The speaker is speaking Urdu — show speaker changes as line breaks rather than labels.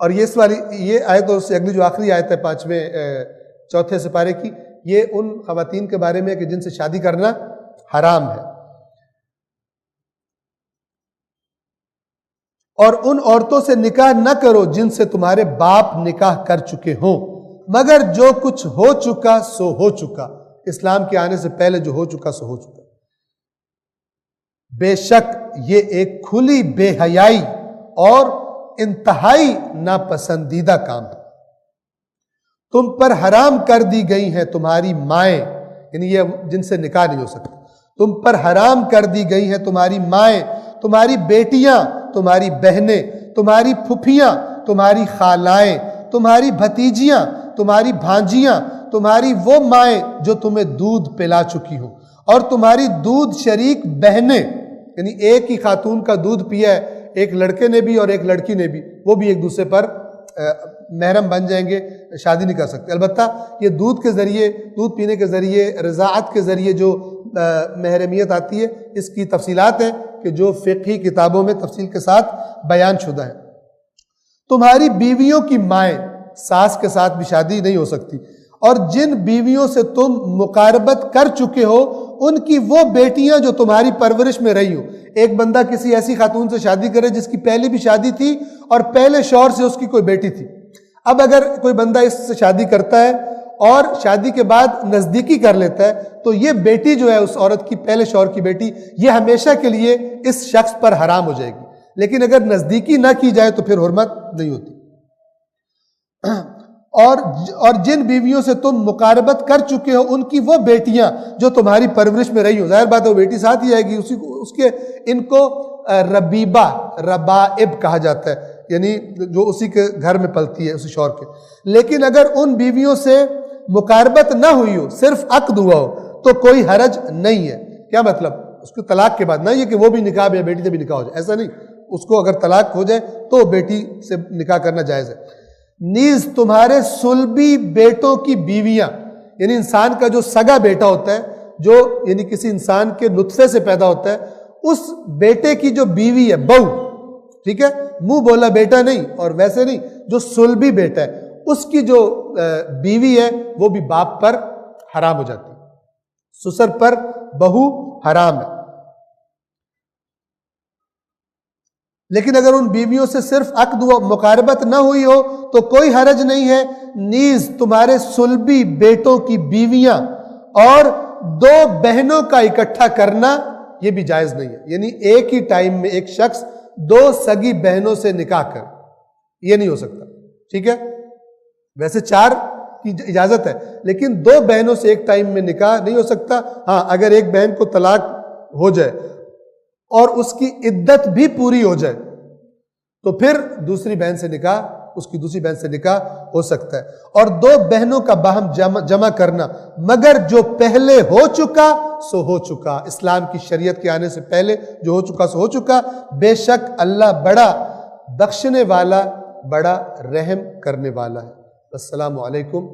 اور یہ آیت اور اس سے اگلی جو آخری آیت ہے چوتھے سپارے کی، یہ ان خواتین کے بارے میں کہ جن سے شادی کرنا حرام ہے، اور ان عورتوں سے نکاح نہ کرو جن سے تمہارے باپ نکاح کر چکے ہوں، مگر جو کچھ ہو چکا سو ہو چکا، اسلام کے آنے سے پہلے جو ہو چکا سو ہو چکا، بے شک یہ ایک کھلی بے حیائی اور انتہائی ناپسندیدہ کام ہے۔ تم پر حرام کر دی گئی ہیں تمہاری مائیں، یعنی یہ جن سے نکاح نہیں ہو سکتا، تم پر حرام کر دی گئی ہیں تمہاری مائیں، تمہاری بیٹیاں، تمہاری بہنیں، تمہاری پھپھیاں، تمہاری خالائیں، تمہاری بھتیجیاں، تمہاری بھانجیاں، تمہاری وہ مائیں جو تمہیں دودھ پلا چکی ہوں، اور تمہاری دودھ شریک بہنیں، یعنی ایک ہی خاتون کا دودھ پیا ہے ایک لڑکے نے بھی اور ایک لڑکی نے بھی، وہ بھی ایک دوسرے پر محرم بن جائیں گے، شادی نہیں کر سکتے۔ البتہ یہ دودھ پینے کے ذریعے، رضاعت کے ذریعے جو محرمیت آتی ہے، اس کی تفصیلات ہیں کہ جو فقہی کتابوں میں تفصیل کے ساتھ بیان شدہ ہیں۔ تمہاری بیویوں کی مائیں، ساس کے ساتھ بھی شادی نہیں ہو سکتی، اور جن بیویوں سے تم مقاربت کر چکے ہو ان کی وہ بیٹیاں جو تمہاری پرورش میں رہی ہو۔ ایک بندہ کسی ایسی خاتون سے شادی کرے جس کی پہلے بھی شادی تھی اور پہلے شوہر سے اس کی کوئی بیٹی تھی، اب اگر کوئی بندہ اس سے شادی کرتا ہے اور شادی کے بعد نزدیکی کر لیتا ہے تو یہ بیٹی جو ہے اس عورت کی، پہلے شوہر کی بیٹی، یہ ہمیشہ کے لیے اس شخص پر حرام ہو جائے گی، لیکن اگر نزدیکی نہ کی جائے تو پھر حرمت نہیں ہوتی۔ اور جن بیویوں سے تم مقاربت کر چکے ہو ان کی وہ بیٹیاں جو تمہاری پرورش میں رہی ہو، ظاہر بات ہے وہ بیٹی ساتھ ہی آئے گی، ان کو ربائب کہا جاتا ہے، یعنی جو اسی کے گھر میں پلتی ہے، اسی شوہر کے۔ لیکن اگر ان بیویوں سے مقاربت نہ ہوئی ہو، صرف عقد ہوا ہو تو کوئی حرج نہیں ہے۔ کیا مطلب؟ اس کو طلاق کے بعد نہ یہ کہ وہ بھی نکاح یا بیٹی سے بھی نکاح ہو جائے، ایسا نہیں، اس کو اگر طلاق ہو جائے تو بیٹی سے نکاح کرنا جائز ہے۔ نیز تمہارے صلبی بیٹوں کی بیویاں، یعنی انسان کا جو سگا بیٹا ہوتا ہے، جو یعنی کسی انسان کے نطفے سے پیدا ہوتا ہے، اس بیٹے کی جو بیوی ہے، بہو، ٹھیک ہے، منہ بولا بیٹا نہیں اور ویسے نہیں، جو صلبی بیٹا ہے اس کی جو بیوی ہے وہ بھی باپ پر حرام ہو جاتی ہے، سسر پر بہو حرام ہے۔ لیکن اگر ان بیویوں سے صرف عقد و مقاربت نہ ہوئی ہو تو کوئی حرج نہیں ہے۔ نیز تمہارے صلبی بیٹوں کی بیویاں اور دو بہنوں کا اکٹھا کرنا یہ بھی جائز نہیں ہے، یعنی ایک ہی ٹائم میں ایک شخص دو سگی بہنوں سے نکاح کر، یہ نہیں ہو سکتا، ٹھیک ہے، ویسے 4 کی اجازت ہے لیکن 2 بہنوں سے ایک ٹائم میں نکاح نہیں ہو سکتا۔ ہاں اگر ایک بہن کو طلاق ہو جائے اور اس کی عدت بھی پوری ہو جائے تو پھر دوسری بہن سے نکاح، اس کی دوسری بہن سے نکاح ہو سکتا ہے۔ اور 2 بہنوں کا باہم جمع کرنا، مگر جو پہلے ہو چکا سو ہو چکا، اسلام کی شریعت کے آنے سے پہلے جو ہو چکا سو ہو چکا، بے شک اللہ بڑا بخشنے والا، بڑا رحم کرنے والا ہے۔ السلام علیکم۔